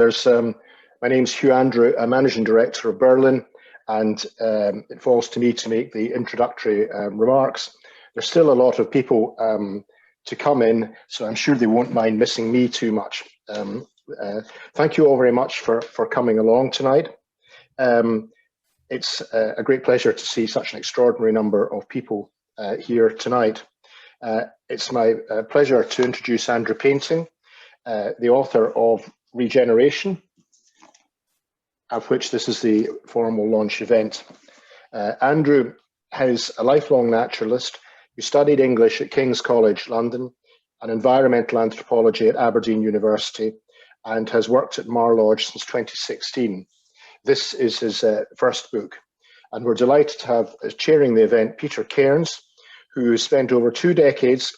My name's Hugh Andrew, I'm Managing Director of Birlinn, and it falls to me to make the introductory remarks. There's still a lot of people to come in, so I'm sure they won't mind missing me too much. Thank you all very much for coming along tonight. It's a great pleasure to see such an extraordinary number of people here tonight. It's my pleasure to introduce Andrew Painting, the author of Regeneration, of which this is the formal launch event. Andrew is a lifelong naturalist who studied English at King's College, London, and environmental anthropology at Aberdeen University, and has worked at Moorlands since 2016. This is his first book, and we're delighted to have, as chairing the event, Peter Cairns, who spent over 2 decades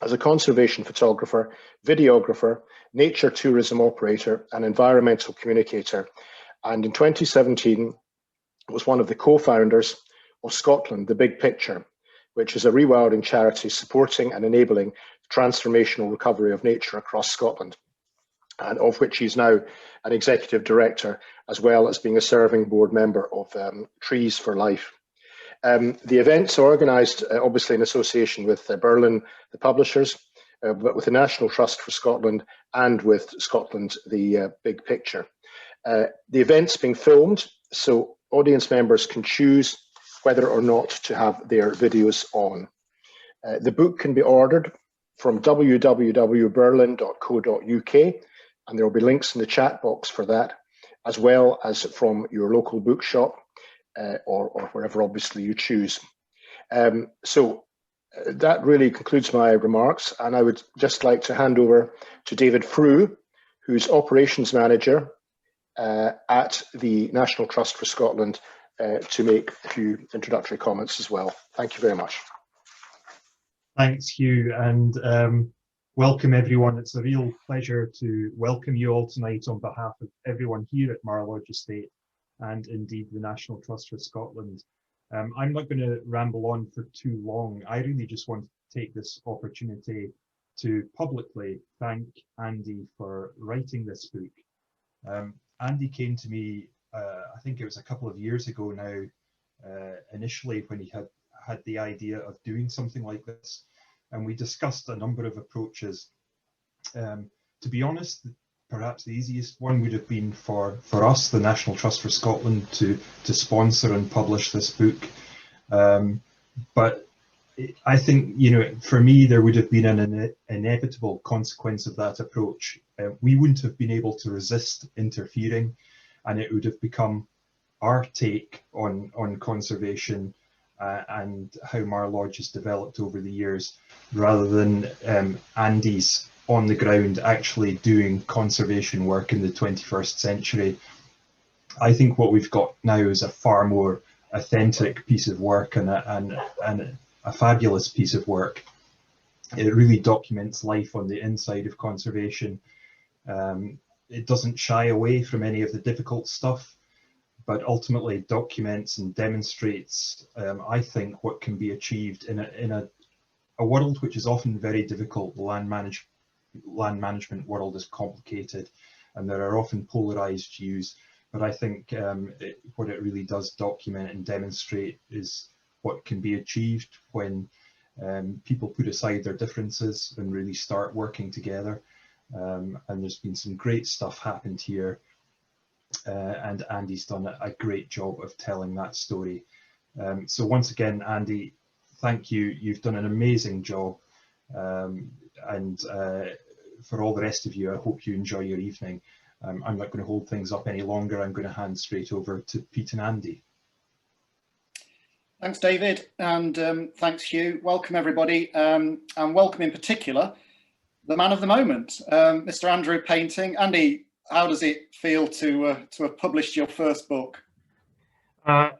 as a conservation photographer, videographer, nature tourism operator, and environmental communicator, and in 2017 was one of the co-founders of Scotland, The Big Picture, which is a rewilding charity supporting and enabling the transformational recovery of nature across Scotland, and of which he's now an executive director, as well as being a serving board member of Trees for Life. The events are organised obviously in association with Birlinn, the publishers, but with the National Trust for Scotland and with Scotland, The Big Picture. The event's being filmed, so audience members can choose whether or not to have their videos on. The book can be ordered from www.birlinn.co.uk, and there will be links in the chat box for that, as well as from your local bookshop or wherever obviously you choose. That really concludes my remarks, and I would just like to hand over to David Frew, who's Operations Manager at the National Trust for Scotland, to make a few introductory comments as well. Thank you very much. Thanks, Hugh, and welcome everyone. It's a real pleasure to welcome you all tonight on behalf of everyone here at Moorlands Estate and indeed the National Trust for Scotland. I'm not going to ramble on for too long. I really just want to take this opportunity to publicly thank Andy for writing this book. Andy came to me, I think it was a couple of years ago now, initially when he had the idea of doing something like this, and we discussed a number of approaches. To be honest, perhaps the easiest one would have been for us, the National Trust for Scotland, to sponsor and publish this book. But I think, you know, for me, there would have been an inevitable consequence of that approach. We wouldn't have been able to resist interfering, and it would have become our take on conservation and how Moorlands has developed over the years, rather than Andy's on the ground actually doing conservation work in the 21st century. I think what we've got now is a far more authentic piece of work and a fabulous piece of work. It really documents life on the inside of conservation. It doesn't shy away from any of the difficult stuff, but ultimately documents and demonstrates, I think, what can be achieved in a world which is often very difficult. The land management world is complicated, and there are often polarized views. But I think what it really does document and demonstrate is what can be achieved when people put aside their differences and really start working together. And there's been some great stuff happened here, and Andy's done a great job of telling that story. So once again, Andy, thank you. You've done an amazing job, and for all the rest of you, I hope you enjoy your evening. I'm not going to hold things up any longer. I'm going to hand straight over to Pete and Andy. Thanks, David, and thanks, Hugh. Welcome, everybody, and welcome in particular the man of the moment, Mr. Andrew Painting. Andy, how does it feel to have published your first book? Hello,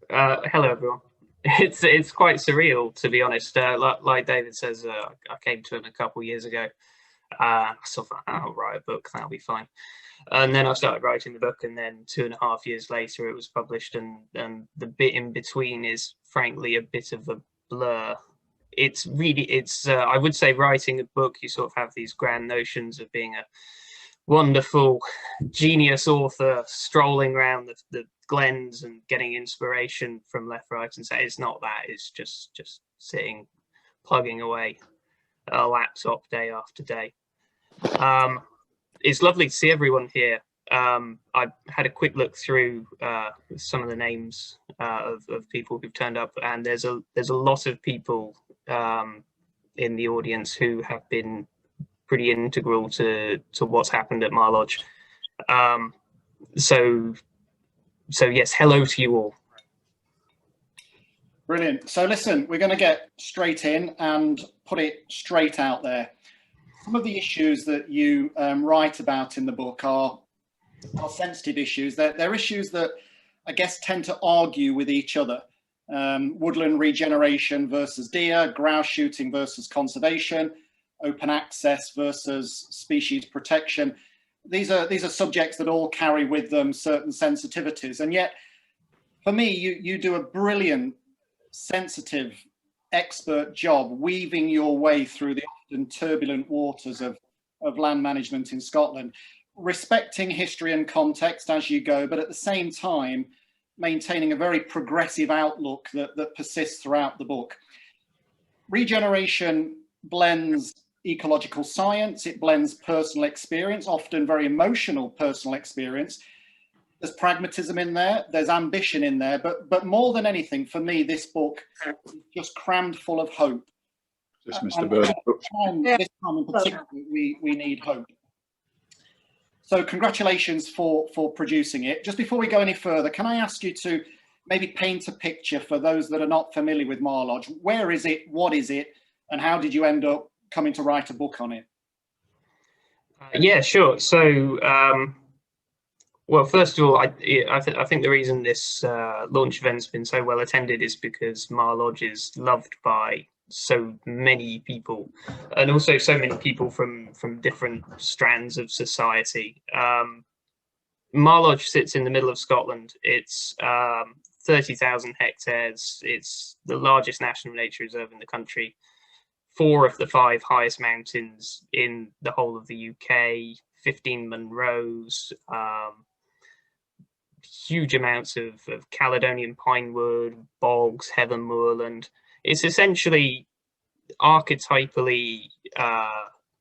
everyone. It's quite surreal, to be honest. Like David says, I came to him a couple of years ago. I sort of thought, I'll write a book, that'll be fine. And then I started writing the book, and then 2.5 years later it was published, and the bit in between is frankly a bit of a blur. I would say, writing a book, you sort of have these grand notions of being a wonderful genius author strolling around the glens and getting inspiration from left, right, and centre. It's not that. It's just sitting, plugging away at a laptop day after day. It's lovely to see everyone here. I had a quick look through some of the names of people who've turned up, and there's a lot of people in the audience who have been pretty integral to what's happened at Mar Lodge. So yes, hello to you all. Brilliant. So listen, we're going to get straight in and put it straight out there. Some of the issues that you write about in the book are sensitive issues. They're issues that I guess tend to argue with each other. Woodland regeneration versus deer, grouse shooting versus conservation, open access versus species protection. These are subjects that all carry with them certain sensitivities, and yet for me you do a brilliant, sensitive, expert job weaving your way through the often turbulent waters of land management in Scotland, respecting history and context as you go, but at the same time maintaining a very progressive outlook that persists throughout the book. Regeneration blends ecological science, it blends personal experience, often very emotional personal experience. There's pragmatism in there, there's ambition in there, but more than anything, for me, this book is just crammed full of hope. Just Mr. Birlinn. This time in particular, we need hope. So congratulations for producing it. Just before we go any further, can I ask you to maybe paint a picture for those that are not familiar with Mar Lodge? Where is it, what is it, and how did you end up coming to write a book on it? Yeah, sure. So, well, first of all, I think the reason this launch event's been so well attended is because Mar Lodge is loved by so many people, and also so many people from different strands of society. Mar Lodge sits in the middle of Scotland. It's 30,000 hectares. It's the largest national nature reserve in the country. 4 of the 5 highest mountains in the whole of the UK, 15 Munros, huge amounts of Caledonian pinewood, bogs, heather moorland. It's essentially archetypally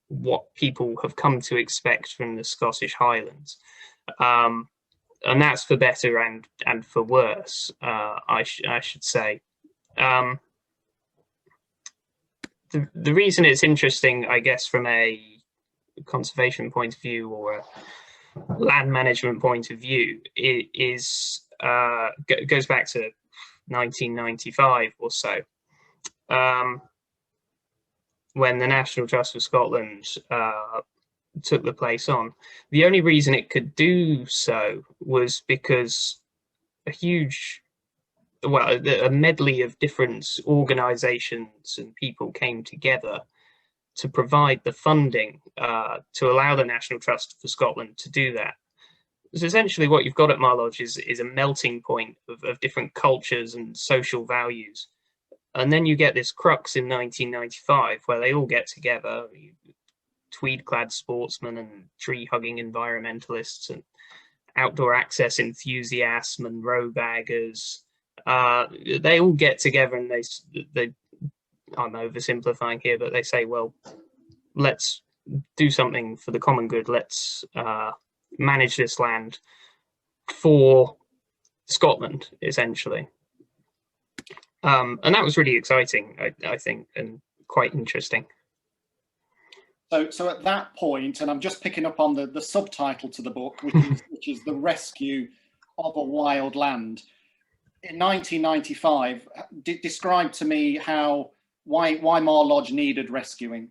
what people have come to expect from the Scottish Highlands. And that's for better and for worse, I should say. The reason it's interesting, I guess, from a conservation point of view or a land management point of view, it goes back to 1995 or so, when the National Trust for Scotland took the place on. The only reason it could do so was because a medley of different organisations and people came together to provide the funding to allow the National Trust for Scotland to do that. So essentially what you've got at Mar Lodge is a melting point of different cultures and social values. And then you get this crux in 1995 where they all get together, tweed-clad sportsmen and tree-hugging environmentalists and outdoor access enthusiasts, Munro baggers. They all get together and they I'm oversimplifying here, but they say, well, let's do something for the common good. Let's manage this land for Scotland, essentially. And that was really exciting, I think, and quite interesting. So at that point, and I'm just picking up on the subtitle to the book, which is The Rescue of a Wild Land. In 1995, describe to me why Mar Lodge needed rescuing.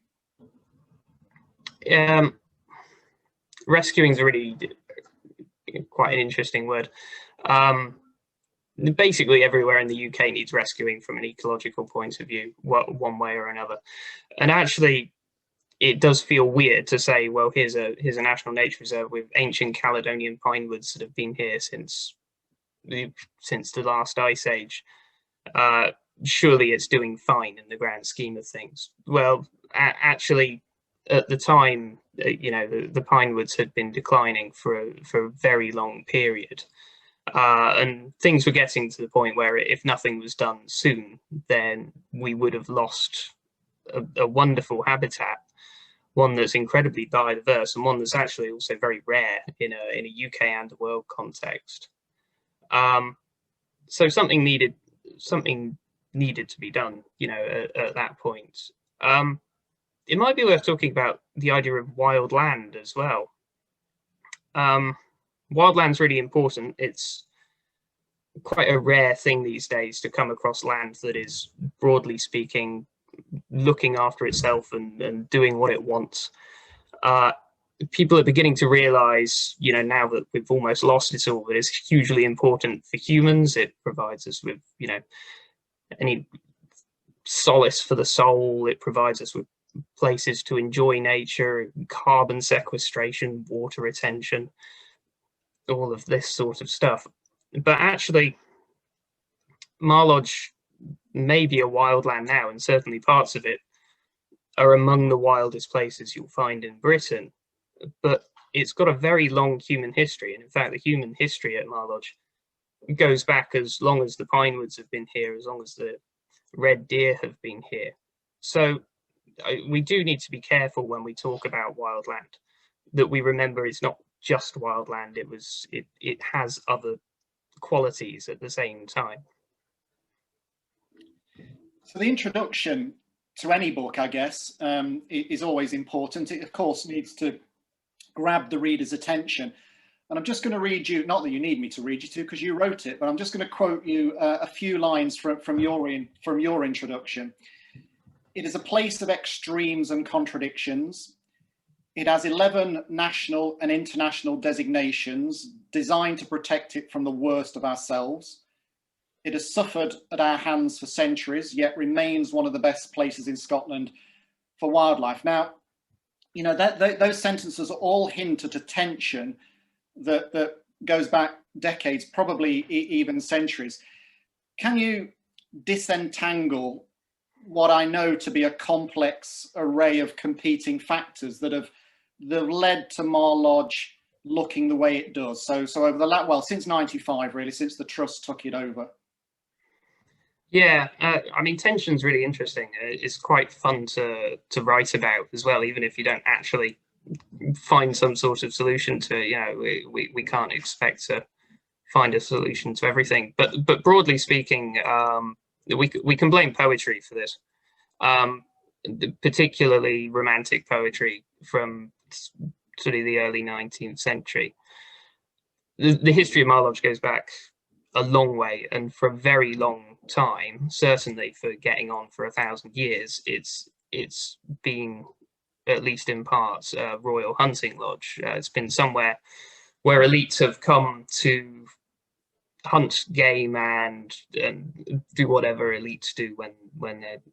Rescuing is really quite an interesting word. Basically everywhere in the UK needs rescuing from an ecological point of view, one way or another. And actually, it does feel weird to say, well, here's a national nature reserve with ancient Caledonian pinewoods that have been here since the last ice age. Surely it's doing fine in the grand scheme of things. Well, actually, at the time, you know, the pine woods had been declining for a very long period. And things were getting to the point where if nothing was done soon, then we would have lost a wonderful habitat, one that's incredibly biodiverse and one that's actually also very rare in a UK and a world context. So something needed to be done, you know, at that point. It might be worth talking about the idea of wild land as well. Wild land's really important. It's quite a rare thing these days to come across land that is, broadly speaking, looking after itself and doing what it wants. People are beginning to realize, you know, now that we've almost lost it all, that it's hugely important for humans. It provides us with, you know, any solace for the soul. It provides us with places to enjoy nature, carbon sequestration, water retention, all of this sort of stuff. But actually, Marlodge may be a wild land now, and certainly parts of it are among the wildest places you'll find in Britain. But it's got a very long human history, and in fact, the human history at Marlodge goes back as long as the pine woods have been here, as long as the red deer have been here. So we do need to be careful when we talk about wildland, that we remember it's not just wildland. It has other qualities at the same time. So the introduction to any book, I guess, is always important. It, of course, needs to grab the reader's attention. And I'm just going to read you, not that you need me to read you to, because you wrote it, but I'm just going to quote you a few lines from your introduction. It is a place of extremes and contradictions. It has 11 national and international designations designed to protect it from the worst of ourselves. It has suffered at our hands for centuries, yet remains one of the best places in Scotland for wildlife. Now, you know, those sentences all hint at a tension that goes back decades, probably even centuries. Can you disentangle what I know to be a complex array of competing factors that have led to Marlodge looking the way it does? So over the since '95, really, since the Trust took it over. Yeah, I mean, tension's really interesting. It's quite fun to write about as well, even if you don't actually find some sort of solution to it. You know, we can't expect to find a solution to everything. But broadly speaking, we can blame poetry for this, particularly romantic poetry from sort of the early 19th century. The history of Marlodge goes back a long way, and for a very long time, certainly for getting on for 1,000 years, it's been, at least in parts, a royal hunting lodge. It's been somewhere where elites have come to hunt game and do whatever elites do when they're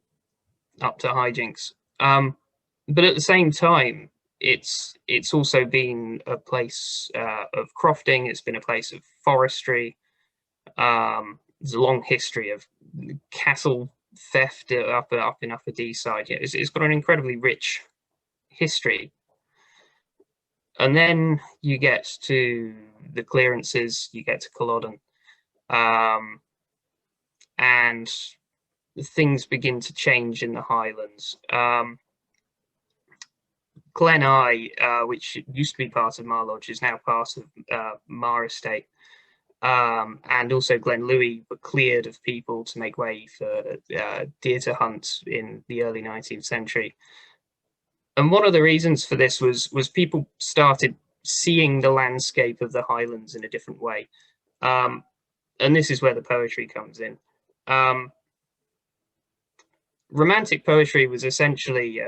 up to hijinks. But at the same time, it's also been a place of crofting. It's been a place of forestry. There's a long history of cattle theft up in Upper Deeside. Yeah, it's got an incredibly rich history. And then you get to the clearances, you get to Culloden, and things begin to change in the Highlands. Glen Eye, which used to be part of Marlodge, is now part of Mar Estate. And also Glen Louis were cleared of people to make way for deer to hunt in the early 19th century. And one of the reasons for this was people started seeing the landscape of the Highlands in a different way. And this is where the poetry comes in. Romantic poetry was essentially,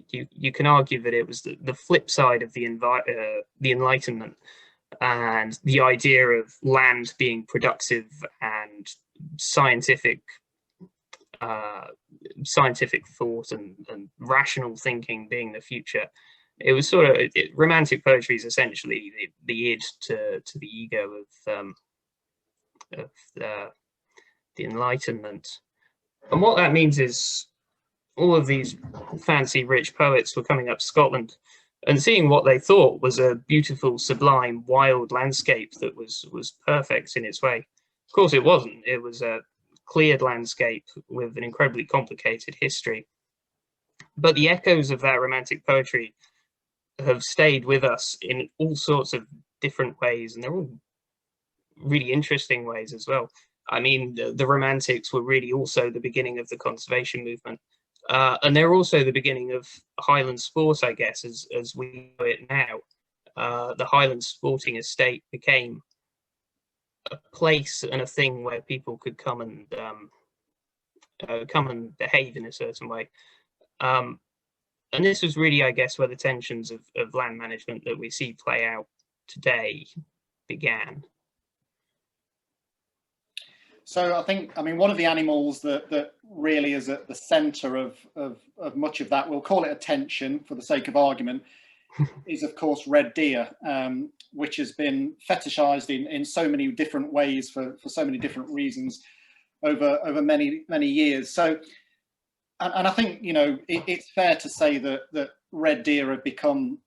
you can argue that it was the flip side of the Enlightenment, and the idea of land being productive and scientific thought and rational thinking being the future. It was sort of, romantic poetry is essentially the id to the ego of the Enlightenment. And what that means is all of these fancy rich poets were coming up to Scotland and seeing what they thought was a beautiful, sublime, wild landscape that was perfect in its way. Of course, it wasn't. It was a cleared landscape with an incredibly complicated history. But the echoes of that romantic poetry have stayed with us in all sorts of different ways, and they're all really interesting ways as well. I mean, the Romantics were really also the beginning of the conservation movement, and they're also the beginning of Highland sport, I guess, as we know it now. The Highland Sporting Estate became a place and a thing where people could come and behave in a certain way. And this was really, I guess, where the tensions of land management that we see play out today began. So I mean, one of the animals that really is at the centre of much of that, we'll call it attention for the sake of argument, is of course red deer, which has been fetishised in so many different ways for so many different reasons over many years. So. And I think, you know, it's fair to say that red deer have become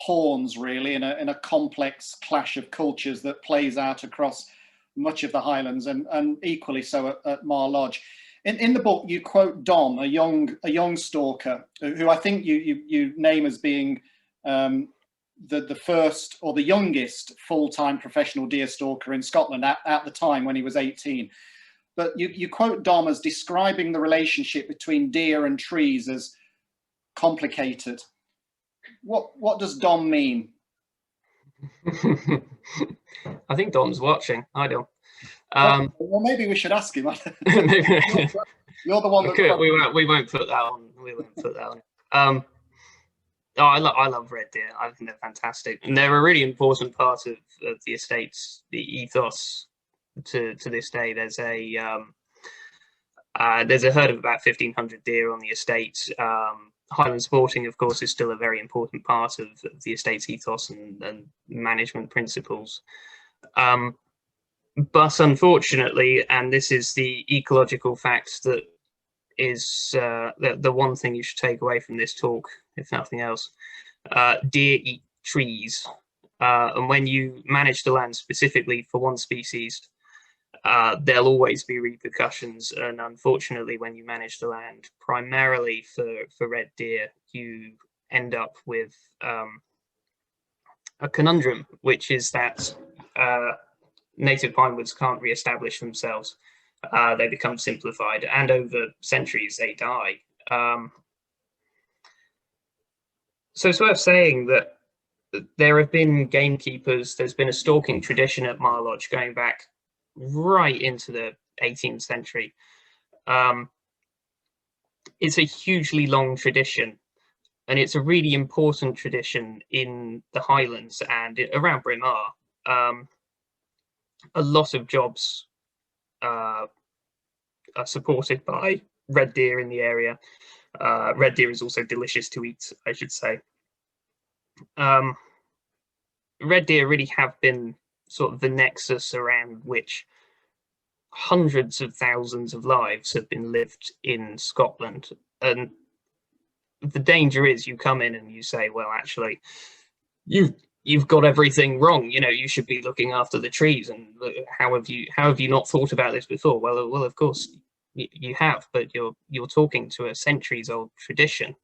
pawns, really, in a complex clash of cultures that plays out across much of the Highlands, and equally so at Mar Lodge. In the book, you quote Dom, a young stalker, who I think you name as being the first or the youngest full-time professional deer stalker in Scotland at the time when he was 18. But you quote Dom as describing the relationship between deer and trees as complicated. What does Dom mean? I think Dom's watching. I don't. Well, maybe we should ask him. You're the one that we won't put that on. We won't put that on. I love red deer. I think they're fantastic, and they're a really important part of the estate's the ethos. To this day, there's a herd of about 1,500 deer on the estate. Highland sporting, of course, is still a very important part of the estate's ethos and management principles. But unfortunately, and this is the ecological fact that is the one thing you should take away from this talk, if nothing else, deer eat trees. And when you manage the land specifically for one species, there'll always be repercussions, and unfortunately when you manage the land primarily for red deer, you end up with a conundrum, which is that native pinewoods can't re-establish themselves. They become simplified, and over centuries they die. So it's worth saying that there have been gamekeepers, there's been a stalking tradition at Mar Lodge going back right into the 18th century. It's a hugely long tradition, and it's a really important tradition in the Highlands and around Braemar. A lot of jobs are supported by red deer in the area. Red deer is also delicious to eat, I should say. Red deer really have been sort of the nexus around which hundreds of thousands of lives have been lived in Scotland. And the danger is you come in and you say, well, actually, you've got everything wrong. You know, you should be looking after the trees. And how have you not thought about this before? Well, of course you have, but you're talking to a centuries-old tradition.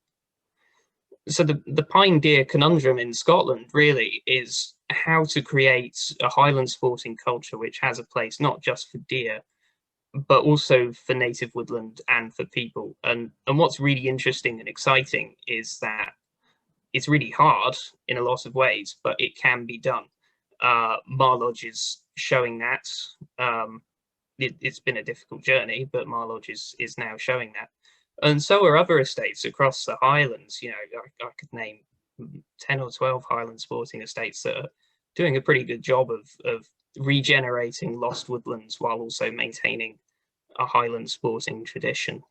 So the pine deer conundrum in Scotland really is how to create a Highland sporting culture which has a place not just for deer, but also for native woodland and for people. And what's really interesting and exciting is that it's really hard in a lot of ways, but it can be done. Mar Lodge is showing that. It's been a difficult journey, but Mar Lodge is now showing that. And so are other estates across the Highlands. You know, I could name 10 or 12 Highland sporting estates that are doing a pretty good job of regenerating lost woodlands while also maintaining a Highland sporting tradition.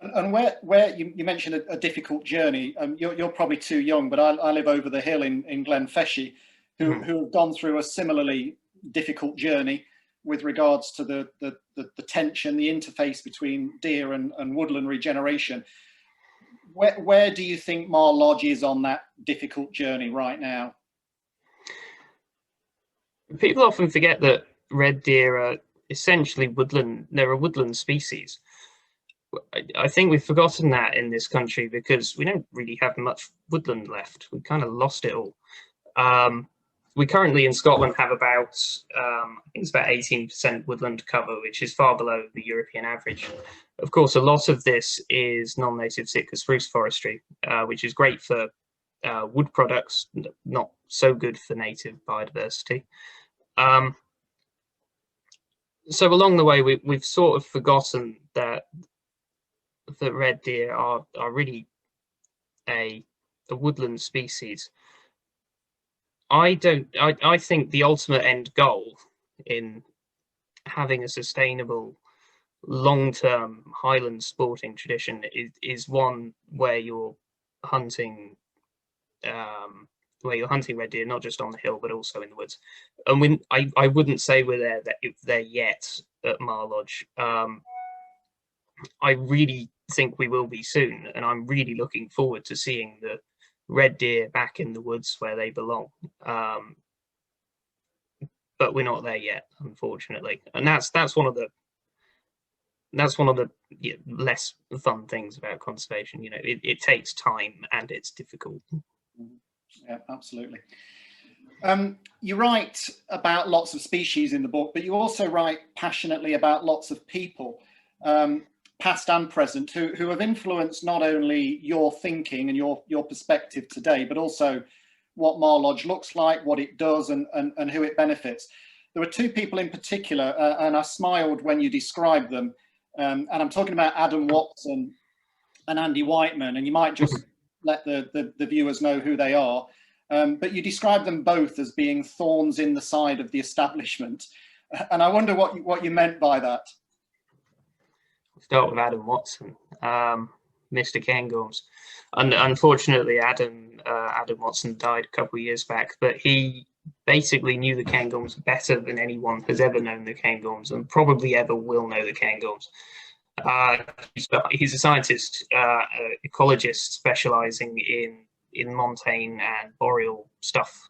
And where you mentioned a difficult journey, you're probably too young, but I live over the hill in Glenfeshie, who have gone through a similarly difficult journey with regards to the tension, the interface between deer and woodland regeneration. where do you think Mar Lodge is on that difficult journey right now? People often forget that red deer are essentially woodland. They're a woodland species. I think we've forgotten that in this country because we don't really have much woodland left. We kind of lost it all. We currently in Scotland have about, I think it's about 18% woodland cover, which is far below the European average. Of course, a lot of this is non-native Sitka spruce forestry, which is great for wood products, not so good for native biodiversity. So along the way, we've sort of forgotten that red deer are really a woodland species. I think the ultimate end goal in having a sustainable long-term highland sporting tradition is one where you're hunting red deer, not just on the hill but also in the woods. And I wouldn't say we're there yet at Mar Lodge. I really think we will be soon, and I'm really looking forward to seeing the red deer back in the woods where they belong. But we're not there yet, unfortunately, and that's one of the less fun things about conservation. You know, it takes time and it's difficult. Yeah, absolutely. You write about lots of species in the book, but you also write passionately about lots of people, past and present, who have influenced not only your thinking and your perspective today, but also what Mar Lodge looks like, what it does, and who it benefits. There were two people in particular, and I smiled when you described them, and I'm talking about Adam Watson and Andy Whiteman, and you might just let the viewers know who they are. But you described them both as being thorns in the side of the establishment, and I wonder what you meant by that. We'll start with Adam Watson, Mr. Cairns. And unfortunately, Adam Watson died a couple of years back, but he basically knew the Cairns better than anyone has ever known the Cairns, and probably ever will know the Cairns. He's a scientist, ecologist, specializing in montane and boreal stuff.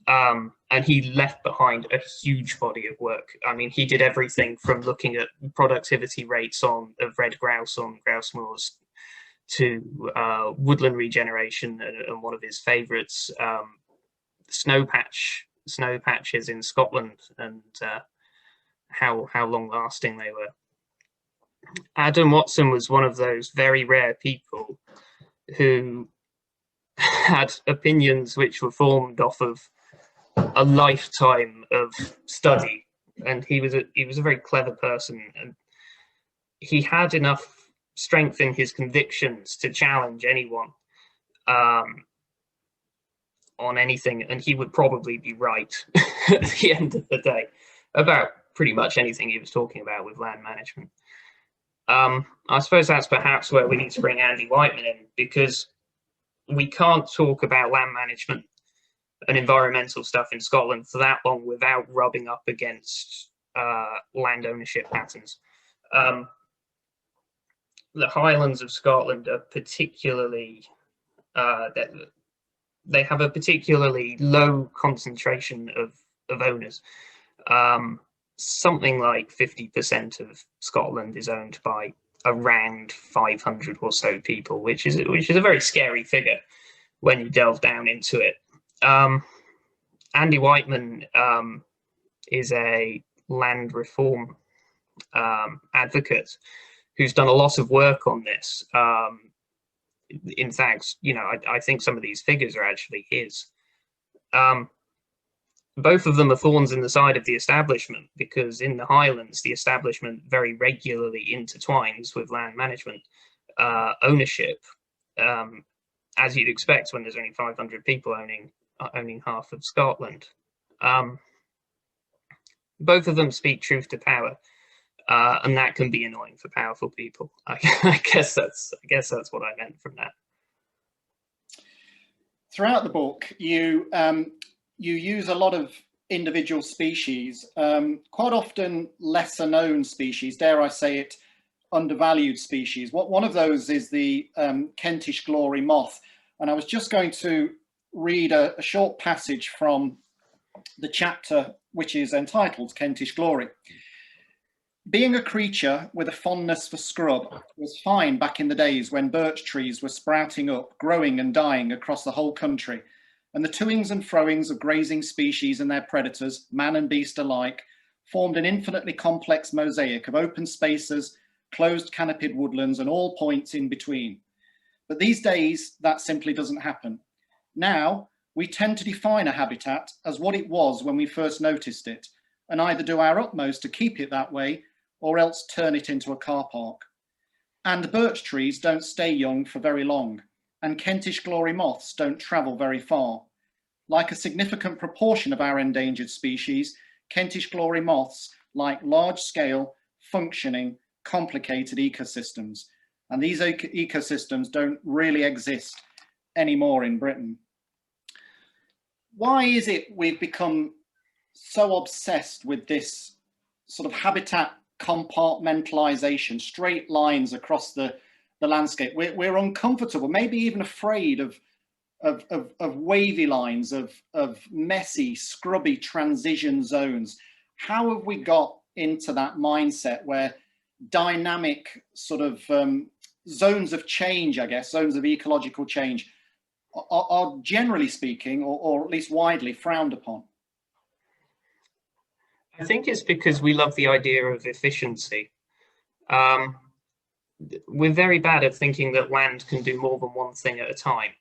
And he left behind a huge body of work. I mean, he did everything from looking at productivity rates of red grouse on grouse moors to woodland regeneration, and one of his favorites, snow patches in Scotland, and how long lasting they were. Adam Watson was one of those very rare people who had opinions which were formed off of a lifetime of study, and he was a very clever person, and he had enough strength in his convictions to challenge anyone on anything, and he would probably be right at the end of the day about pretty much anything he was talking about with land management. I suppose that's perhaps where we need to bring Andy Whiteman in, because we can't talk about land management and environmental stuff in Scotland for that long without rubbing up against land ownership patterns. The Highlands of Scotland are particularly, they have a particularly low concentration of owners. Something like 50% of Scotland is owned by around 500 or so people, which is a very scary figure when you delve down into it. Andy Whiteman is a land reform advocate who's done a lot of work on this. In fact, you know, I think some of these figures are actually his. Both of them are thorns in the side of the establishment, because in the Highlands, the establishment very regularly intertwines with land management ownership, as you'd expect when there's only 500 people owning half of Scotland. Both of them speak truth to power, and that can be annoying for powerful people. I guess that's what I meant from that. Throughout the book, you use a lot of individual species, quite often lesser known species, dare I say it, undervalued species. One of those is the Kentish glory moth. And I was just going to read a short passage from the chapter which is entitled Kentish Glory. Being a creature with a fondness for scrub was fine back in the days when birch trees were sprouting up, growing and dying across the whole country, and the toings and froings of grazing species and their predators, man and beast alike, formed an infinitely complex mosaic of open spaces, closed canopied woodlands, and all points in between. But these days, that simply doesn't happen. Now, we tend to define a habitat as what it was when we first noticed it, and either do our utmost to keep it that way, or else turn it into a car park. And birch trees don't stay young for very long, and Kentish glory moths don't travel very far. Like a significant proportion of our endangered species, Kentish glory moths like large-scale, functioning, complicated ecosystems. And these ecosystems don't really exist anymore in Britain. Why is it we've become so obsessed with this sort of habitat compartmentalization, straight lines across the landscape? We're uncomfortable, maybe even afraid of wavy lines, of messy, scrubby transition zones. How have we got into that mindset where dynamic sort of zones of change, I guess, zones of ecological change are generally speaking, or at least widely, frowned upon? I think it's because we love the idea of efficiency. We're very bad at thinking that land can do more than one thing at a time,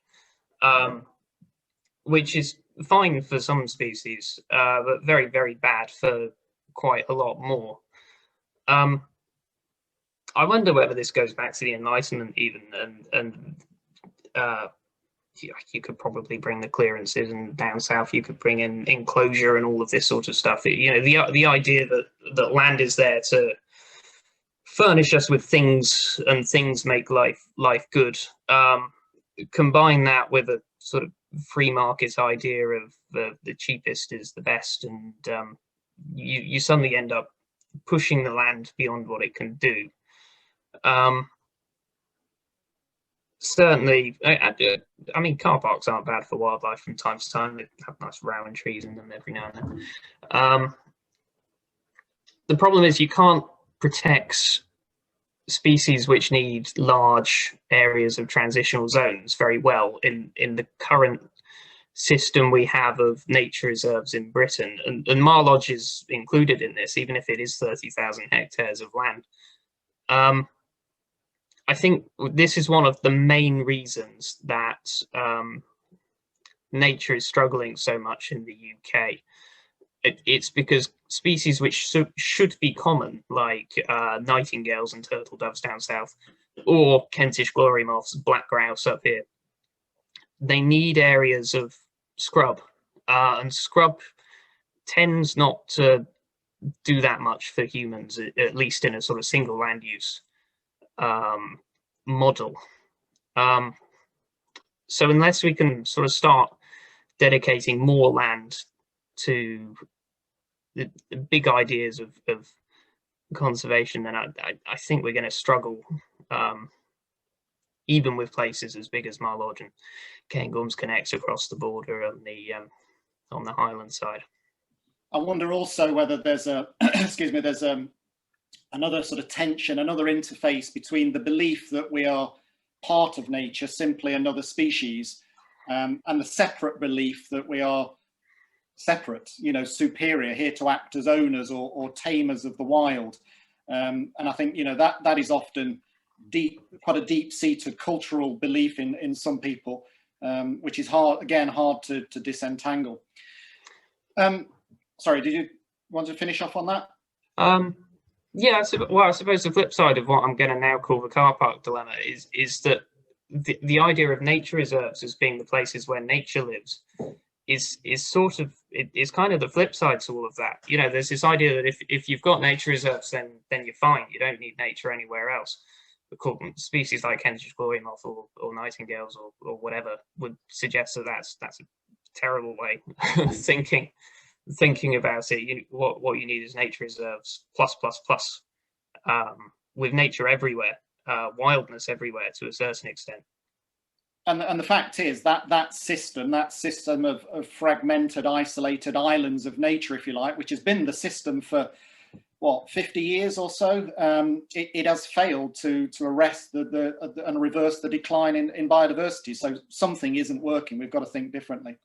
which is fine for some species, but very, very bad for quite a lot more. I wonder whether this goes back to the Enlightenment even, and you could probably bring the clearances, and down south you could bring in enclosure and all of this sort of stuff. You know, the idea that land is there to furnish us with things, and things make life good. Combine that with a sort of free market idea of the cheapest is the best, and you suddenly end up pushing the land beyond what it can do. Certainly, I mean, car parks aren't bad for wildlife from time to time. They have nice rowan trees in them every now and then. The problem is you can't protect species which need large areas of transitional zones very well in the current system we have of nature reserves in Britain. And Marlodge is included in this, even if it is 30,000 hectares of land. I think this is one of the main reasons that nature is struggling so much in the UK. It's because species which should be common, like nightingales and turtle doves down south, or Kentish glory moths, black grouse up here, they need areas of scrub, and scrub tends not to do that much for humans, at least in a sort of single land use model. So unless we can sort of start dedicating more land to the big ideas of conservation, then I think we're going to struggle, even with places as big as Marlodge and Cairns connects across the border on the Highland side. I wonder also whether there's a excuse me, there's another sort of tension, another interface between the belief that we are part of nature, simply another species, and the separate belief that we are separate, you know, superior, here to act as owners or tamers of the wild. And I think, you know, that is often quite a deep-seated cultural belief in some people, which is hard to disentangle. Sorry, did you want to finish off on that? Yeah, well, I suppose the flip side of what I'm going to now call the car park dilemma is that the idea of nature reserves as being the places where nature lives is sort of, it's kind of the flip side to all of that. You know, there's this idea that if you've got nature reserves, then you're fine. You don't need nature anywhere else. Species like Kentish glory moth or nightingales or whatever would suggest that that's a terrible way of thinking about it. What you need is nature reserves plus, with nature everywhere, wildness everywhere to a certain extent. And the fact is that system of fragmented, isolated islands of nature, if you like, which has been the system for what, 50 years or so, it has failed to arrest and reverse the decline in biodiversity. So something isn't working. We've got to think differently.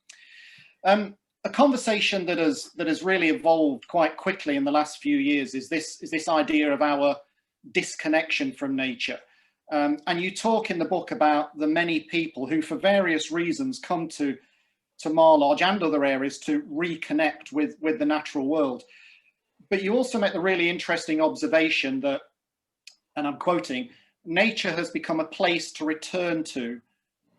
A conversation that has really evolved quite quickly in the last few years is this idea of our disconnection from nature. And you talk in the book about the many people who, for various reasons, come to Mar Lodge and other areas to reconnect with the natural world. But you also make the really interesting observation that, and I'm quoting, nature has become a place to return to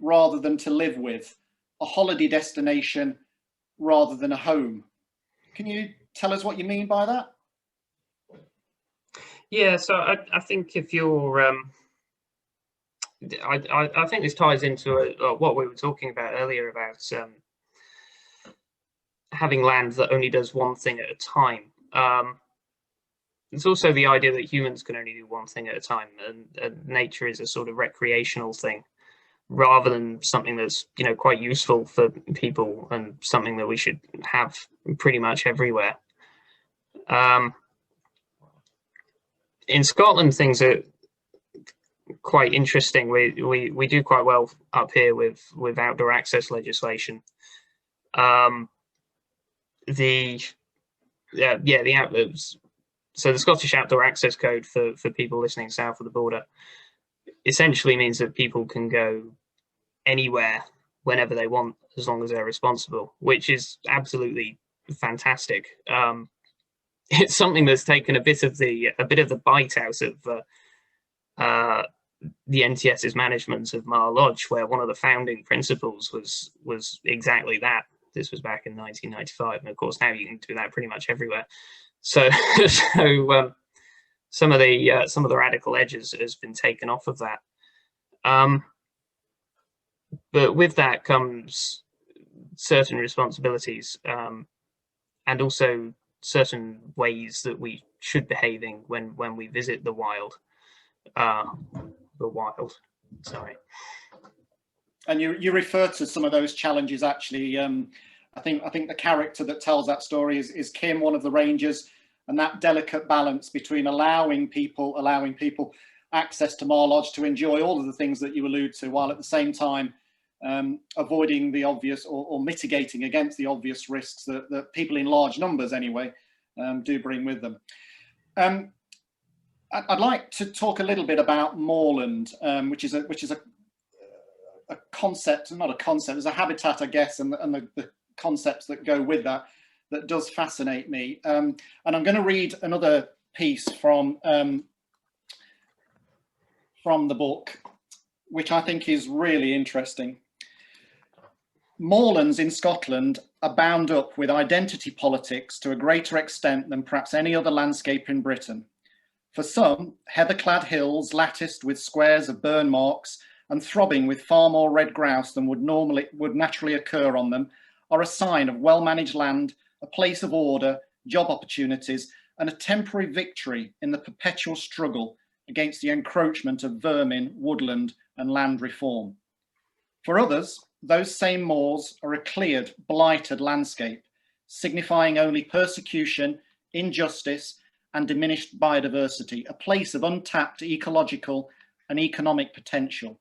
rather than to live with, a holiday destination rather than a home. Can you tell us what you mean by that? Yeah, so I think if you're, I think this ties into what we were talking about earlier about having land that only does one thing at a time. It's also the idea that humans can only do one thing at a time, and nature is a sort of recreational thing, rather than something that's, you know, quite useful for people and something that we should have pretty much everywhere. In Scotland, things are quite interesting. We do quite well up here with outdoor access legislation. So the Scottish Outdoor Access Code, for people listening south of the border, essentially means that people can go anywhere whenever they want, as long as they're responsible, which is absolutely fantastic. It's something that's taken a bit of the bite out of the NTS's management of Mar Lodge, where one of the founding principles was exactly that. This was back in 1995, and of course now you can do that pretty much everywhere. So, some of the radical edges has been taken off of that. But with that comes certain responsibilities, and also certain ways that we should behaving when we visit the wild. Sorry. And you refer to some of those challenges actually. I think the character that tells that story is Kim, one of the rangers, and that delicate balance between allowing people access to Mar Lodge to enjoy all of the things that you allude to, while at the same time avoiding the obvious or mitigating against the obvious risks that people in large numbers anyway do bring with them. I'd like to talk a little bit about moorland, which is a concept, not a concept, it's a habitat, I guess, and the concepts that go with that does fascinate me. And I'm going to read another piece from the book, which I think is really interesting. Moorlands in Scotland are bound up with identity politics to a greater extent than perhaps any other landscape in Britain. For some, heather-clad hills latticed with squares of burn marks and throbbing with far more red grouse than would naturally occur on them are a sign of well-managed land, a place of order, job opportunities, and a temporary victory in the perpetual struggle against the encroachment of vermin, woodland, and land reform. For others, those same moors are a cleared, blighted landscape, signifying only persecution, injustice, and diminished biodiversity, a place of untapped ecological and economic potential,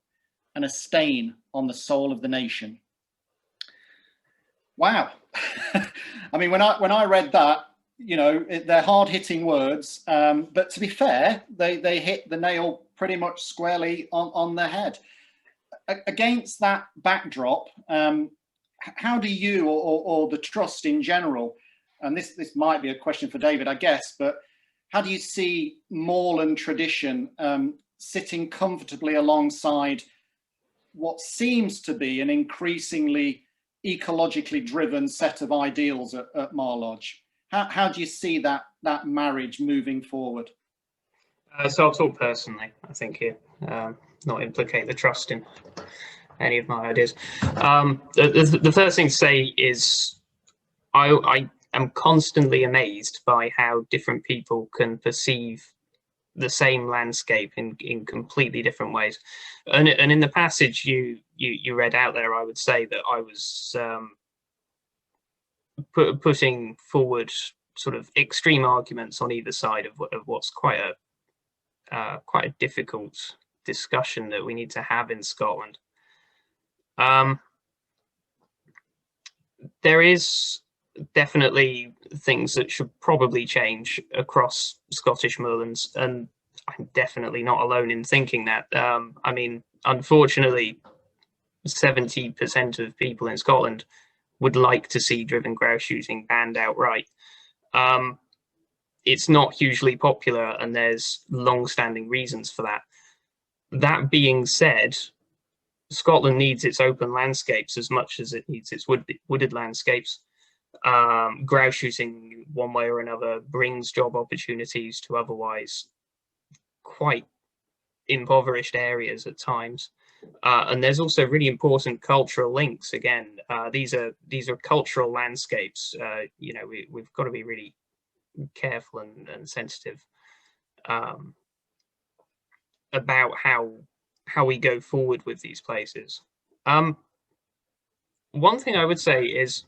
and a stain on the soul of the nation. Wow. I mean, when I read that, you know, they're hard-hitting words, but to be fair, they hit the nail pretty much squarely on the head. Against that backdrop, how do you or the Trust in general, and this might be a question for David, I guess, but how do you see moorland tradition sitting comfortably alongside what seems to be an increasingly ecologically driven set of ideals at Mar Lodge? How do you see that marriage moving forward? So I'll talk personally, I think, here, not implicate the Trust in any of my ideas. The first thing to say is I am constantly amazed by how different people can perceive the same landscape in completely different ways. And in the passage you read out there, I would say that I was putting forward sort of extreme arguments on either side of what's quite a difficult discussion that we need to have in Scotland. There is definitely things that should probably change across Scottish moorlands, and I'm definitely not alone in thinking that. I mean, unfortunately, 70% of people in Scotland would like to see driven grouse shooting banned outright. It's not hugely popular, and there's long-standing reasons for that. That being said, Scotland needs its open landscapes as much as it needs its wooded landscapes. Grouse shooting, one way or another, brings job opportunities to otherwise quite impoverished areas at times. And there's also really important cultural links. Again, these are cultural landscapes. You know, we've got to be really careful and sensitive about how we go forward with these places. One thing I would say is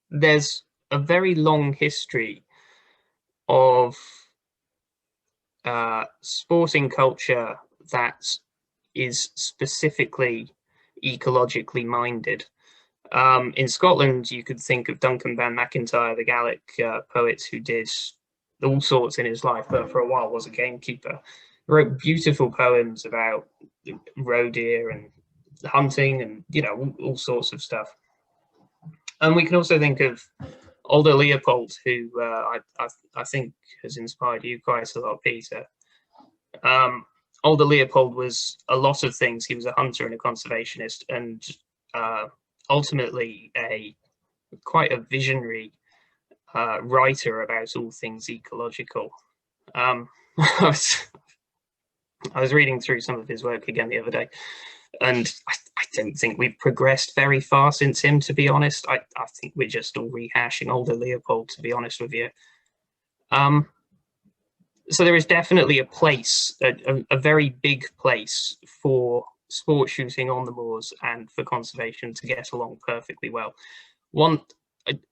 there's a very long history of sporting culture that is specifically ecologically minded. In Scotland, you could think of Duncan Ban McIntyre, the Gaelic poet who did all sorts in his life, but for a while was a gamekeeper. Wrote beautiful poems about roe deer and hunting and, you know, all sorts of stuff. And we can also think of Alder Leopold, who I think has inspired you quite a lot, Peter. Alder Leopold was a lot of things. He was a hunter and a conservationist, and ultimately quite a visionary writer about all things ecological. I was reading through some of his work again the other day, and I don't think we've progressed very far since him, to be honest. I think we're just all rehashing Alder Leopold, to be honest with you. So there is definitely a place, a very big place for sport shooting on the moors and for conservation to get along perfectly well.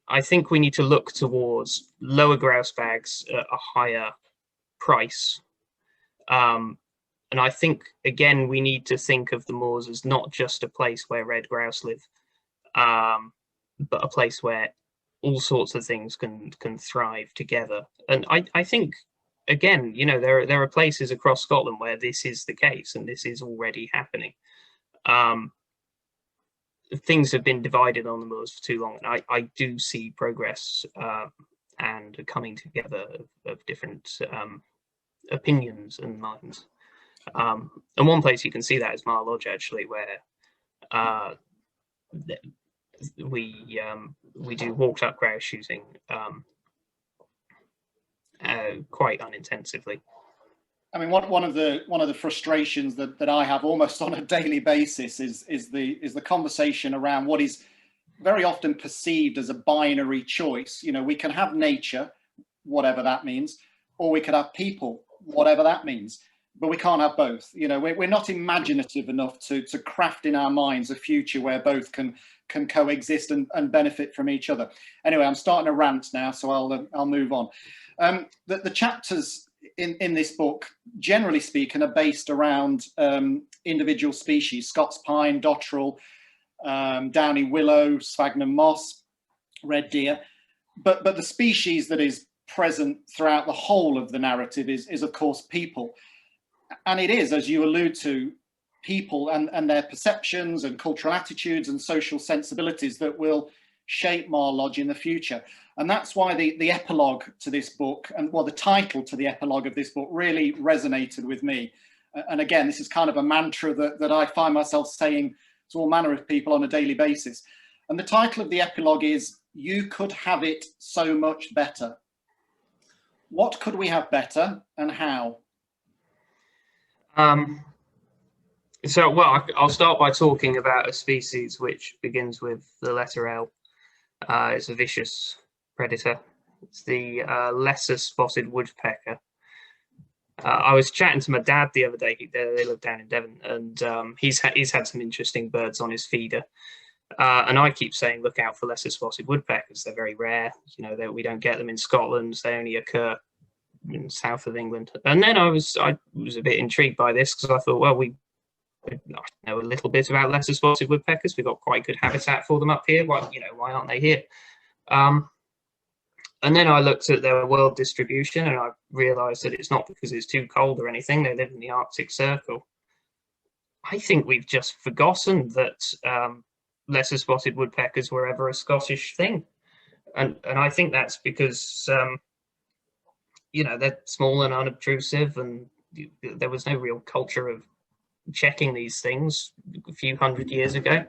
I think we need to look towards lower grouse bags at a higher price. And I think, again, we need to think of the moors as not just a place where red grouse live, but a place where all sorts of things can thrive together. And I think, again, you know, there are places across Scotland where this is the case, and this is already happening. Things have been divided on the moors for too long, and I do see progress and a coming together of different opinions and minds. And one place you can see that is Mar Lodge, actually, where we do walked up grouse shooting quite unintensively. I mean, one of the frustrations that I have almost on a daily basis is the conversation around what is very often perceived as a binary choice. You know, we can have nature, whatever that means, or we could have people, whatever that means. But we can't have both. You know, we're not imaginative enough to craft in our minds a future where both can coexist and benefit from each other. Anyway, I'm starting a rant now, so I'll move on. The chapters in this book, generally speaking, are based around individual species: Scots pine, dotterel, downy willow, sphagnum moss, red deer. But the species that is present throughout the whole of the narrative is of course people. And it is, as you allude to, people and their perceptions and cultural attitudes and social sensibilities that will shape Mar Lodge in the future. And that's why the epilogue to this book, and well, the title to the epilogue of this book really resonated with me. And again, this is kind of a mantra that I find myself saying to all manner of people on a daily basis. And the title of the epilogue is "You Could Have It So Much Better." What could we have better, and how? So, well, I'll start by talking about a species which begins with the letter L. It's a vicious predator. It's the lesser spotted woodpecker. I was chatting to my dad the other day. They live down in Devon, and he's had some interesting birds on his feeder. And I keep saying, look out for lesser spotted woodpeckers. They're very rare. You know, we don't get them in Scotland. They only occur in south of England. And then I was a bit intrigued by this, because I thought, well, I know a little bit about lesser spotted woodpeckers. We've got quite good habitat for them up here. Why aren't they here? And then I looked at their world distribution, and I realised that it's not because it's too cold or anything. They live in the Arctic Circle. I think we've just forgotten that lesser spotted woodpeckers were ever a Scottish thing, and I think that's because they're small and unobtrusive, and there was no real culture of checking these things a few hundred years ago.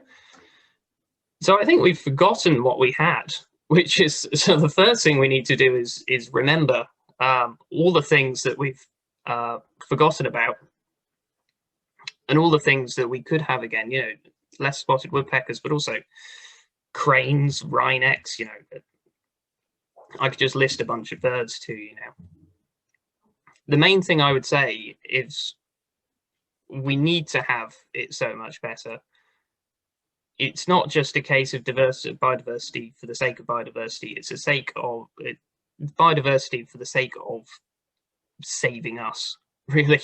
So I think we've forgotten what we had, which is, so the first thing we need to do is remember all the things that we've forgotten about, and all the things that we could have again. Less spotted woodpeckers, but also cranes, wrynecks. I could just list a bunch of birds too. The main thing I would say is we need to have it so much better. It's not just a case of biodiversity for the sake of biodiversity. It's a sake of biodiversity for the sake of saving us, really.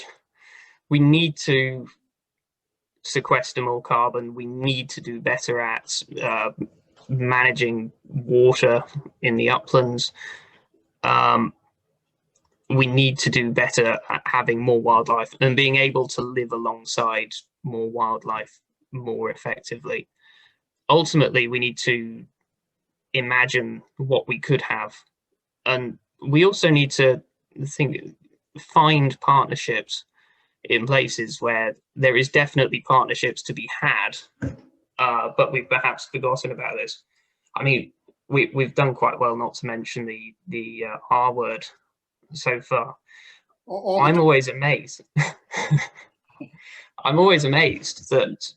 We need to sequester more carbon. We need to do better at managing water in the uplands. We need to do better at having more wildlife and being able to live alongside more wildlife more effectively. Ultimately, we need to imagine what we could have, and we also need to find partnerships in places where there is definitely partnerships to be had, but we've perhaps forgotten about this. I mean, we've done quite well not to mention the R word so far. I'm always amazed. I'm always amazed that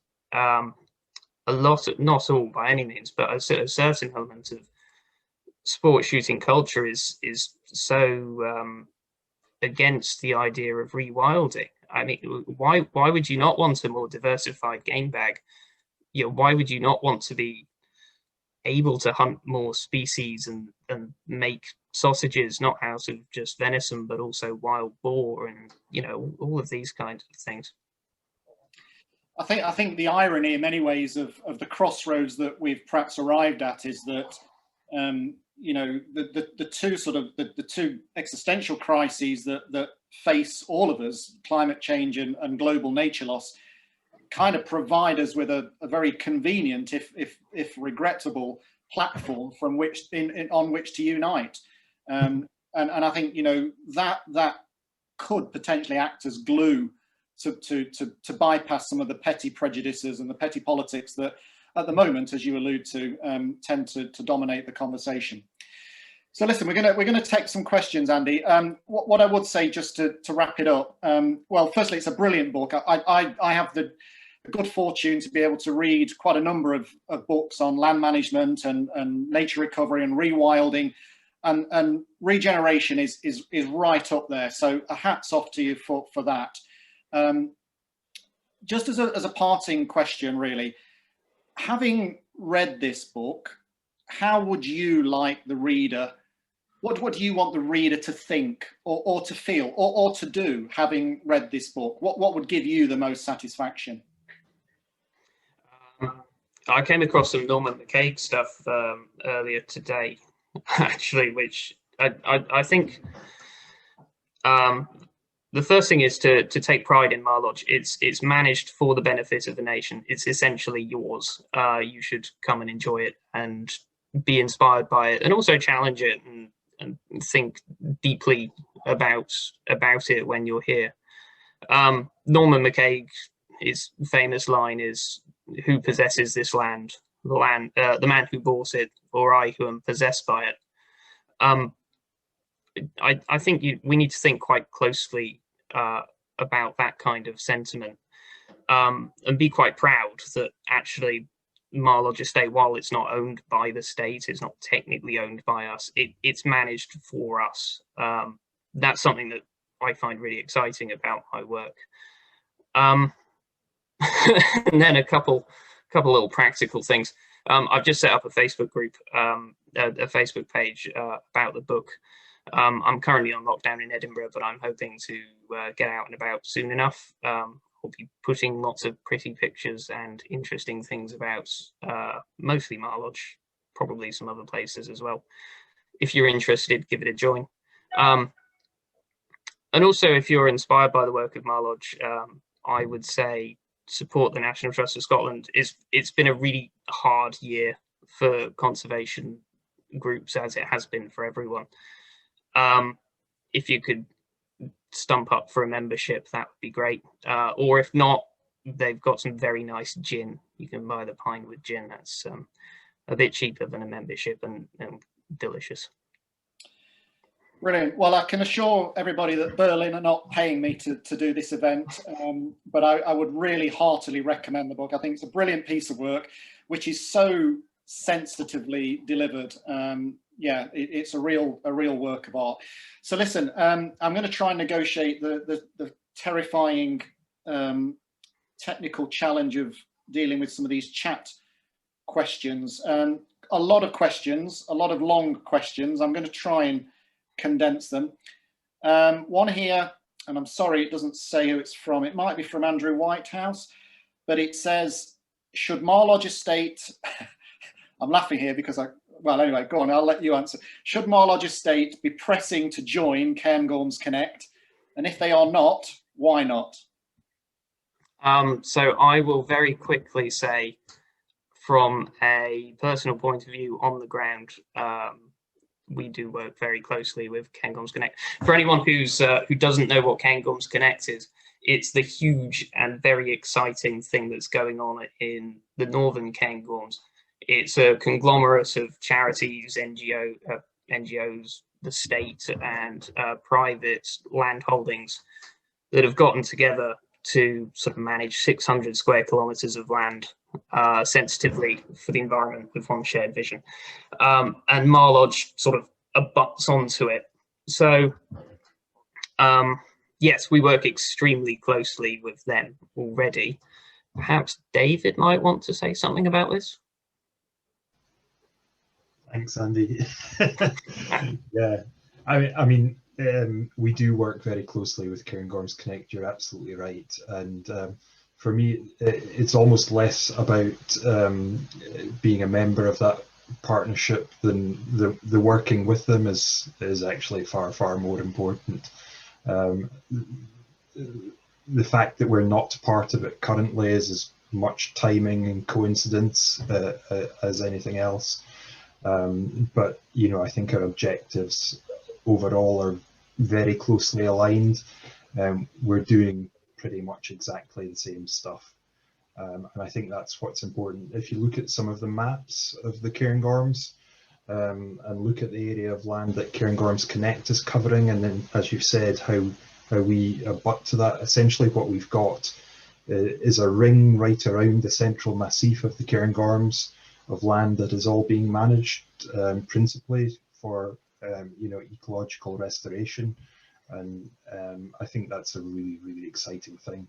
a lot, not all by any means, but a certain element of sport shooting culture is so against the idea of rewilding. I mean, why would you not want a more diversified game bag? Why would you not want to be able to hunt more species and make sausages, not out of just venison, but also wild boar and all of these kinds of things? I think the irony in many ways of the crossroads that we've perhaps arrived at is that the two existential crises that face all of us, climate change and global nature loss, kind of provide us with a very convenient, if regrettable, platform from which on which to unite. And I think that could potentially act as glue to bypass some of the petty prejudices and the petty politics that at the moment, as you allude to, tend to dominate the conversation. So listen, we're gonna take some questions, Andy. What I would say, just to wrap it up, well, firstly, it's a brilliant book. I have the good fortune to be able to read quite a number of books on land management and nature recovery and rewilding, and regeneration is right up there. So a hats off to you for that. Just as a parting question, really, having read this book, how would you like the reader, what do you want the reader to think or to feel or to do having read this book? What would give you the most satisfaction? I came across some Norman McCaig stuff earlier today, actually, which I think the first thing is to take pride in Marlodge. It's managed for the benefit of the nation. It's essentially yours. You should come and enjoy it and be inspired by it, and also challenge it and think deeply about it when you're here. Norman McCaig, his famous line is, "Who possesses this land? The man who bought it, or I who am possessed by it." I think we need to think quite closely about that kind of sentiment, and be quite proud that actually Marlodge Estate, while it's not owned by the state, it's not technically owned by us, it's managed for us. That's something that I find really exciting about my work. And then a couple little practical things. I've just set up a Facebook group, a Facebook page about the book. I'm currently on lockdown in Edinburgh, but I'm hoping to get out and about soon enough. I'll be putting lots of pretty pictures and interesting things about mostly Marlodge, probably some other places as well. If you're interested, give it a join. And also, if you're inspired by the work of Marlodge, I would say support the National Trust of Scotland. It's been a really hard year for conservation groups, as it has been for everyone. If you could stump up for a membership, that would be great. Or if not, they've got some very nice gin. You can buy the Pinewood gin. That's a bit cheaper than a membership and delicious. Brilliant. Well, I can assure everybody that Birlinn are not paying me to do this event, but I would really heartily recommend the book. I think it's a brilliant piece of work, which is so sensitively delivered. Yeah, it's a real work of art. So listen, I'm going to try and negotiate the terrifying technical challenge of dealing with some of these chat questions. A lot of questions, a lot of long questions. I'm going to try and condense them. One here, and I'm sorry it doesn't say who it's from. It might be from Andrew Whitehouse, but it says, should Marlodge Estate, I'm laughing here because well, anyway, go on, I'll let you answer. Should Marlodge Estate be pressing to join Cairngorms Connect? And if they are not, why not? So I will very quickly say, from a personal point of view on the ground, we do work very closely with Cairngorms Connect. For anyone who doesn't know what Cairngorms Connect is, it's the huge and very exciting thing that's going on in the northern Cairngorms. It's a conglomerate of charities, NGOs, the state, and private land holdings that have gotten together to sort of manage 600 square kilometres of land sensitively for the environment with one shared vision. And Marlodge sort of abuts onto it. So yes, we work extremely closely with them already. Perhaps David might want to say something about this. Thanks, Andy. Yeah, I mean, we do work very closely with Cairngorms Connect. You're absolutely right, and for me, it's almost less about being a member of that partnership than the working with them is actually far more important. The fact that we're not part of it currently is as much timing and coincidence as anything else. But you know, I think our objectives overall are very closely aligned. We're doing pretty much exactly the same stuff, and I think that's what's important. If you look at some of the maps of the Cairngorms and look at the area of land that Cairngorms Connect is covering, and then, as you said, how we abut to that, essentially what we've got is a ring right around the central massif of the Cairngorms of land that is all being managed principally for you know, ecological restoration, and I think that's a really exciting thing.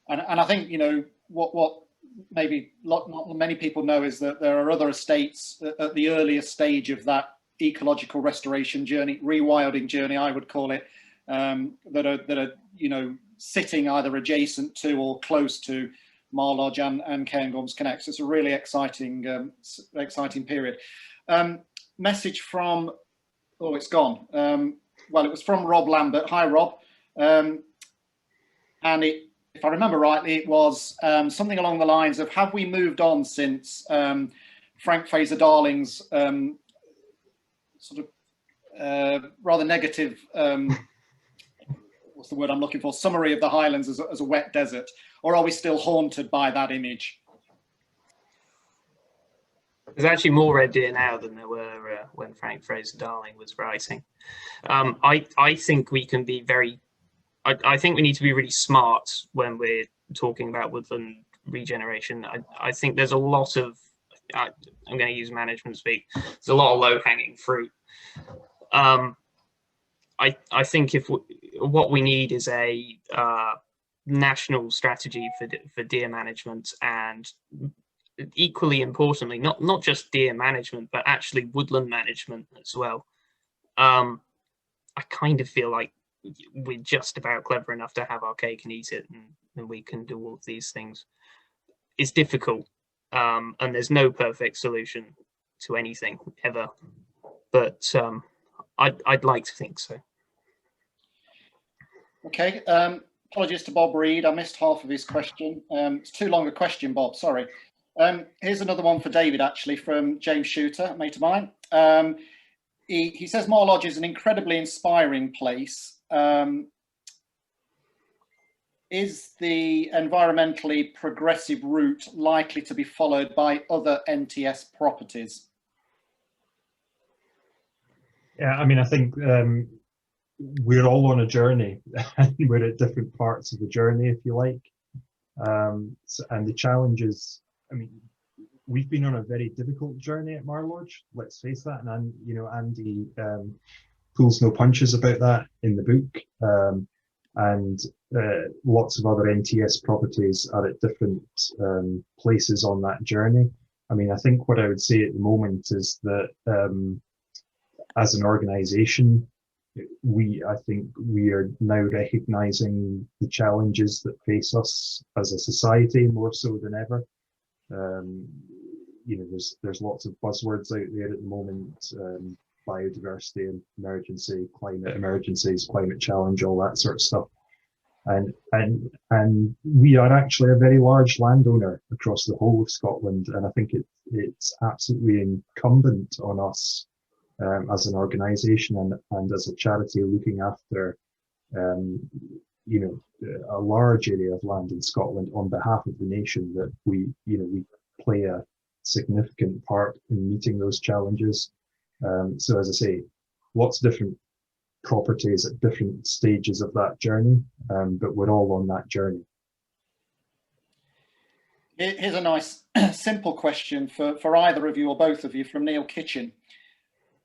And I think, you know, what maybe not many people know is that there are other estates at the earlier stage of that ecological restoration journey, rewilding journey, I would call it, that are you know, sitting either adjacent to or close to Marlodge and Cairngorms Connect. So it's a really exciting period. Message from, oh, it's gone. Well, it was from Rob Lambert. Hi, Rob. And it, if I remember rightly, it was something along the lines of, have we moved on since Frank Fraser-Darling's sort of rather negative, what's the word I'm looking for, summary of the Highlands as a wet desert? Or are we still haunted by that image? There's actually more red deer now than there were when Frank Fraser-Darling was writing. I think we can be very, I think we need to be really smart when we're talking about woodland regeneration. I think there's a lot of, I'm going to use management speak, there's a lot of low-hanging fruit. I I think what we need is a national strategy for deer management, and equally importantly, not just deer management, but actually woodland management as well. I kind of feel like we're just about clever enough to have our cake and eat it, and we can do all of these things. It's difficult, and there's no perfect solution to anything ever, but I'd like to think so. Okay, apologies to Bob Reed, I missed half of his question. It's too long a question, Bob, sorry. Here's another one for David, actually, from James Shooter, a mate of mine. He says Moor Lodge is an incredibly inspiring place. Is the environmentally progressive route likely to be followed by other NTS properties? Yeah, I mean, I think we're all on a journey, and we're at different parts of the journey, if you like. And the challenge is, I mean, we've been on a very difficult journey at Moor Lodge, let's face that. And, you know, Andy pulls no punches about that in the book. And lots of other NTS properties are at different places on that journey. I mean, I think what I would say at the moment is that as an organisation, I think we are now recognising the challenges that face us as a society more so than ever. You know, there's lots of buzzwords out there at the moment. Biodiversity emergency, climate emergencies, climate challenge, all that sort of stuff. And we are actually a very large landowner across the whole of Scotland, and I think it's absolutely incumbent on us as an organisation and as a charity looking after you know, a large area of land in Scotland on behalf of the nation, that we play a significant part in meeting those challenges. So as I say, lots of different properties at different stages of that journey, but we're all on that journey. Here's a nice simple question for either of you or both of you from Neil Kitchen.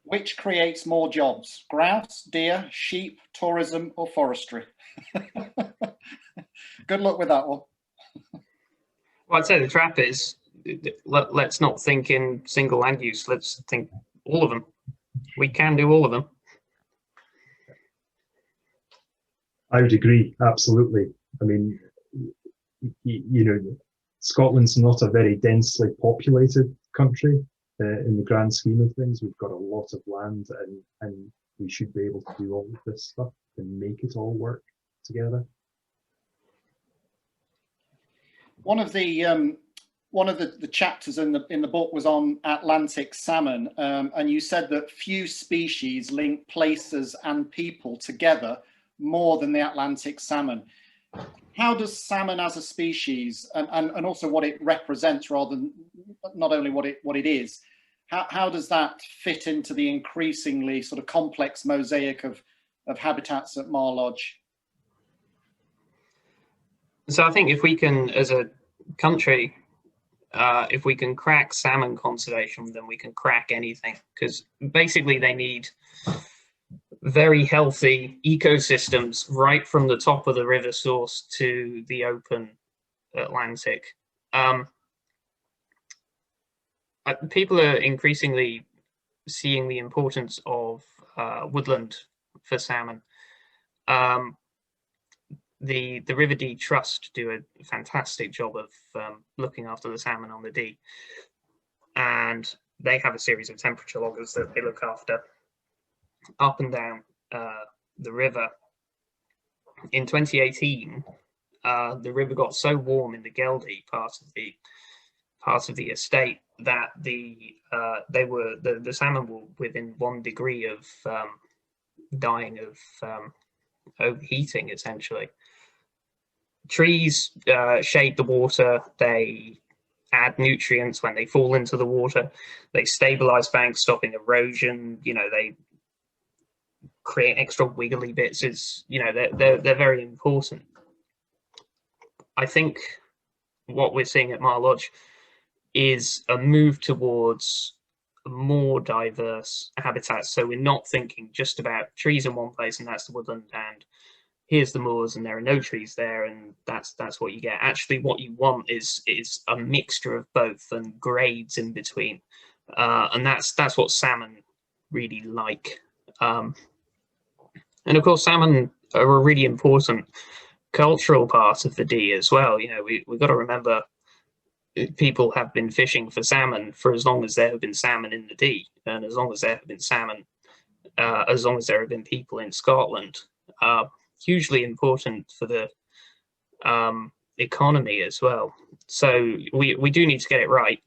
Which creates more jobs, grouse, deer, sheep, tourism or forestry? Good luck with that one. Well, I'd say the trap is, let's not think in single land use, let's think all of them. We can do all of them. I would agree, absolutely. I mean, you know, Scotland's not a very densely populated country in the grand scheme of things. We've got a lot of land, and we should be able to do all of this stuff and make it all work together. One of the chapters in the book was on Atlantic salmon, and you said that few species link places and people together more than the Atlantic salmon. How does salmon as a species, and also what it represents, rather than not only what it is, how does that fit into the increasingly sort of complex mosaic of habitats at Moor Lodge? So I think if we can, as a country, if we can crack salmon conservation, then we can crack anything, because basically they need very healthy ecosystems right from the top of the river source to the open Atlantic. People are increasingly seeing the importance of woodland for salmon. The River Dee Trust do a fantastic job of looking after the salmon on the Dee, and they have a series of temperature loggers that they look after up and down the river. In 2018, the river got so warm in the Geldie part of the estate that the salmon were within 1 degree of dying of overheating, essentially. Trees shade the water, they add nutrients when they fall into the water, they stabilize banks, stopping erosion, you know, they create extra wiggly bits. It's, you know, they're very important. I think what we're seeing at Moor Lodge is a move towards more diverse habitats. So we're not thinking just about trees in one place and that's the woodland, and here's the moors and there are no trees there, and that's what you get. Actually, what you want is a mixture of both and grades in between, and that's what salmon really like. And of course, salmon are a really important cultural part of the Dee as well. You know, we've got to remember people have been fishing for salmon for as long as there have been salmon in the Dee, and as long as there have been salmon, as long as there have been people in Scotland. Hugely important for the economy as well. So we do need to get it right.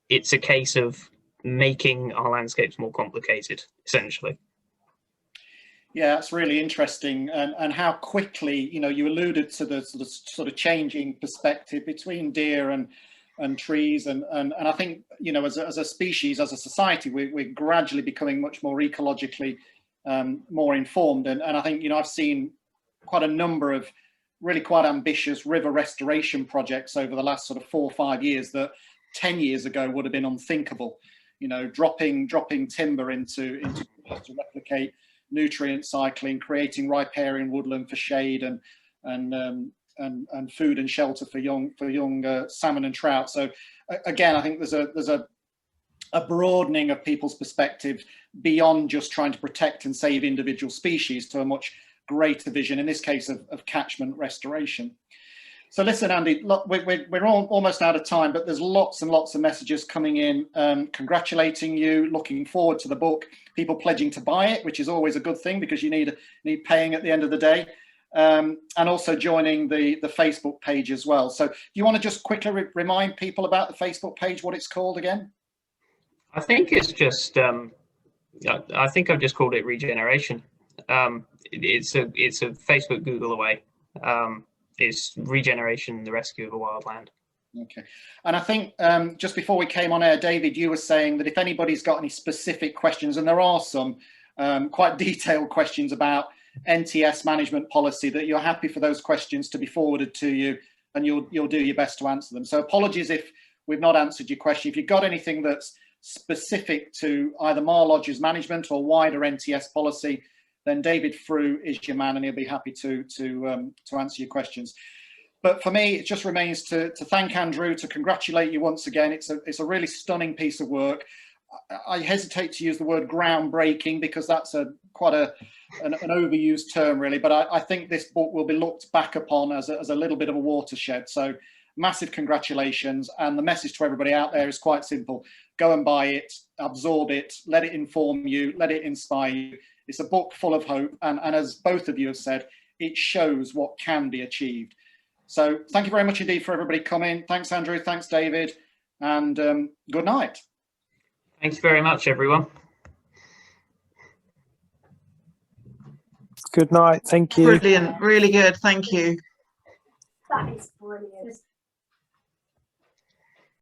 It's a case of making our landscapes more complicated, essentially. Yeah, it's really interesting, and how quickly, you know, you alluded to the sort of changing perspective between deer and trees, and I think, you know, as a species, as a society, we're gradually becoming much more ecologically more informed, and I think, you know, I've seen quite a number of really quite ambitious river restoration projects over the last sort of 4 or 5 years that 10 years ago would have been unthinkable. You know, dropping timber into to replicate nutrient cycling, creating riparian woodland for shade and food and shelter for young salmon and trout. So again, I think there's a broadening of people's perspective beyond just trying to protect and save individual species to a much greater vision, in this case of catchment restoration. So listen, Andy, look, we're almost out of time, but there's lots and lots of messages coming in, congratulating you, looking forward to the book, people pledging to buy it, which is always a good thing because you need paying at the end of the day, and also joining the Facebook page as well. So do you want to just quickly remind people about the Facebook page, what it's called again? I think it's just, I think I've just called it Regeneration. It's a Facebook Google away. It's Regeneration, the rescue of a wild land. Okay. And I think just before we came on air, David, you were saying that if anybody's got any specific questions, and there are some quite detailed questions about NTS management policy, that you're happy for those questions to be forwarded to you, and you'll do your best to answer them. So apologies if we've not answered your question. If you've got anything that's specific to either Mar Lodge's management or wider NTS policy, then David Frew is your man, and he'll be happy to answer your questions. But for me, it just remains to thank Andrew, to congratulate you once again. It's a really stunning piece of work. I hesitate to use the word groundbreaking because that's quite an overused term, really. But I think this book will be looked back upon as a little bit of a watershed. So massive congratulations. And the message to everybody out there is quite simple. Go and buy it, absorb it, let it inform you, let it inspire you. It's a book full of hope. And as both of you have said, it shows what can be achieved. So thank you very much indeed for everybody coming. Thanks, Andrew. Thanks, David. And good night. Thanks very much, everyone. Good night. Thank you. Brilliant. Really good. Thank you. That is brilliant.